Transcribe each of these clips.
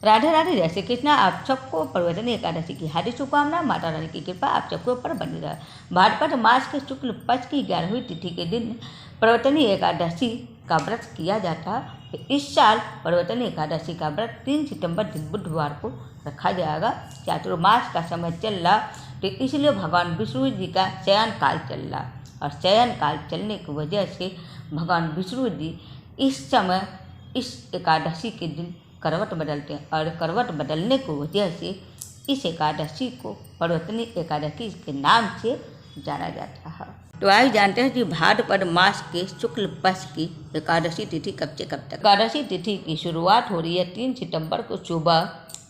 राधे राधे। जय श्री कृष्ण। आप सबको परिवर्तन एकादशी की हार्दिक शुभकामना। माता रानी की कृपा आप सबके ऊपर बनी रहे। भाद्रपद मास के शुक्ल पक्ष की 11वीं तिथि के दिन परिवर्तनी एकादशी का व्रत किया जाता है। इस साल परिवर्तनी एकादशी का व्रत 3 सितंबर दिन बुधवार को रखा जाएगा। चातुर्मास का समय चल रहा, तो इसलिए भगवान विष्णु जी का शयन काल चल रहा, और शयन काल चलने की वजह से भगवान विष्णु जी इस समय इस एकादशी के दिन करवट बदलते हैं, और करवट बदलने की वजह से इस एकादशी को परिवर्तनी एकादशी के नाम से जाना जाता है। तो आइए जानते हैं कि भाद्रपद मास के शुक्ल पक्ष की एकादशी तिथि कब से कब तक। एकादशी तिथि की शुरुआत हो रही है 3 सितंबर को सुबह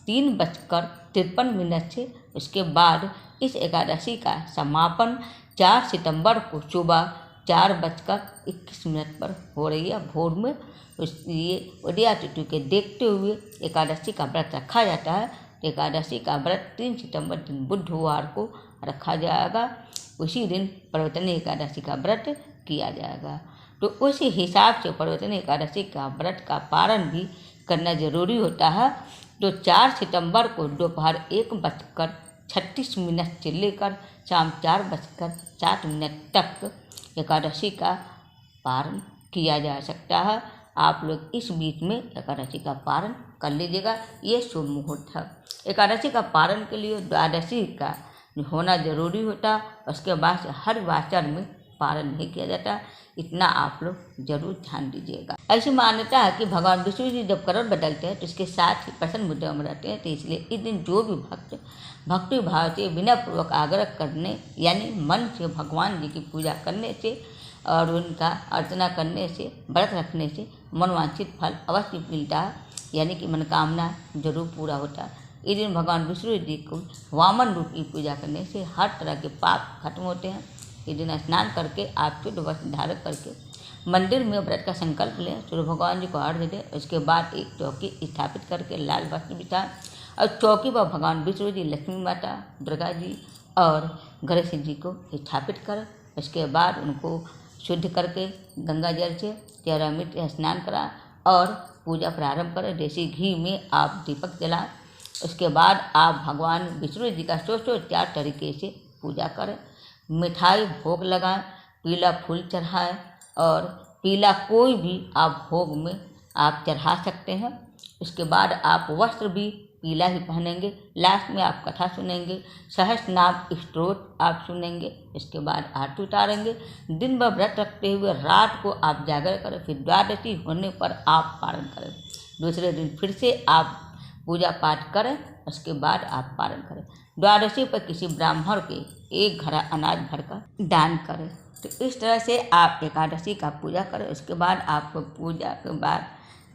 3:53 से। उसके बाद इस एकादशी का समापन 4 सितंबर को सुबह 4:21 पर हो रही है भोर में। इसलिए उदया तिथि के देखते हुए एकादशी का व्रत रखा जाता है। एकादशी का व्रत 3 सितंबर दिन बुधवार को रखा जाएगा। उसी दिन परिवर्तनी एकादशी का व्रत किया जाएगा। तो उसी हिसाब से परिवर्तनी एकादशी का व्रत का पारण भी करना जरूरी होता है। तो 4 सितंबर को दोपहर 1:36 से लेकर शाम 4:07 तक एकादशी का पारण किया जा सकता है। आप लोग इस बीच में एकादशी का पारण कर लीजिएगा, ये शुभ मुहूर्त है। एकादशी का पारण के लिए द्वादशी का होना जरूरी होता, उसके बाद से हर वाचन में पारण नहीं किया जाता। इतना आप लोग जरूर ध्यान दीजिएगा। ऐसी मान्यता है कि भगवान विष्णु जी जब करवट बदलते हैं तो इसके साथ ही प्रसन्न मुद्रा में रहते हैं। तो इसलिए इस दिन जो भी भक्त भक्ति भाव से विनयपूर्वक आग्रह करने, यानी मन से भगवान जी की पूजा करने से और उनका अर्चना करने से, व्रत रखने से मनवांछित फल अवश्य मिलता है, यानी कि मनोकामना जरूर पूरा होता है। इस दिन भगवान विष्णु जी को वामन रूप की पूजा करने से हर तरह के पाप खत्म होते हैं। इस दिन स्नान करके आप शुद्ध वस्त्र धारण करके मंदिर में व्रत का संकल्प लें, सूर्य भगवान जी को अर्घ्य दें। उसके बाद एक चौकी स्थापित करके लाल वस्त्र बिछाएं, और चौकी पर भगवान विष्णु जी, लक्ष्मी माता, दुर्गा जी और गणेश जी को स्थापित करें। उसके बाद उनको शुद्ध करके गंगा जल से चेहरा मिट स्नान कराएं और पूजा प्रारंभ करें। देसी घी में आप दीपक जलाएं। उसके बाद आप भगवान विष्णु जी का 104 तरीके से पूजा करें। मिठाई भोग लगाएं, पीला फूल चढ़ाएं, और पीला कोई भी आप भोग में आप चढ़ा सकते हैं। उसके बाद आप वस्त्र भी पीला ही पहनेंगे। लास्ट में आप कथा सुनेंगे, सहस्त्र नाम स्तोत्र आप सुनेंगे। इसके बाद आरती उतारेंगे। दिन भर व्रत रखते हुए रात को आप जागर करें, फिर द्वादशी होने पर आप पारण करें। दूसरे दिन फिर से आप पूजा पाठ करें, उसके बाद आप पारण करें। द्वादशी पर किसी ब्राह्मण के एक घड़ा अनाज भरकर दान करें। तो इस तरह से आप एकादशी का पूजा करें। उसके बाद आपको पूजा के बाद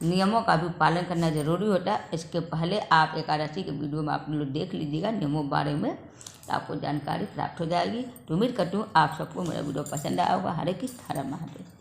नियमों का भी पालन करना जरूरी होता है। इसके पहले आप एकादशी के वीडियो में आप लोग देख लीजिएगा नियमों बारे में, तो आपको जानकारी प्राप्त हो जाएगी। तो उम्मीद करती हूँ आप सबको मेरा वीडियो पसंद आया होगा। हरे कृष्ण, हर महादेव।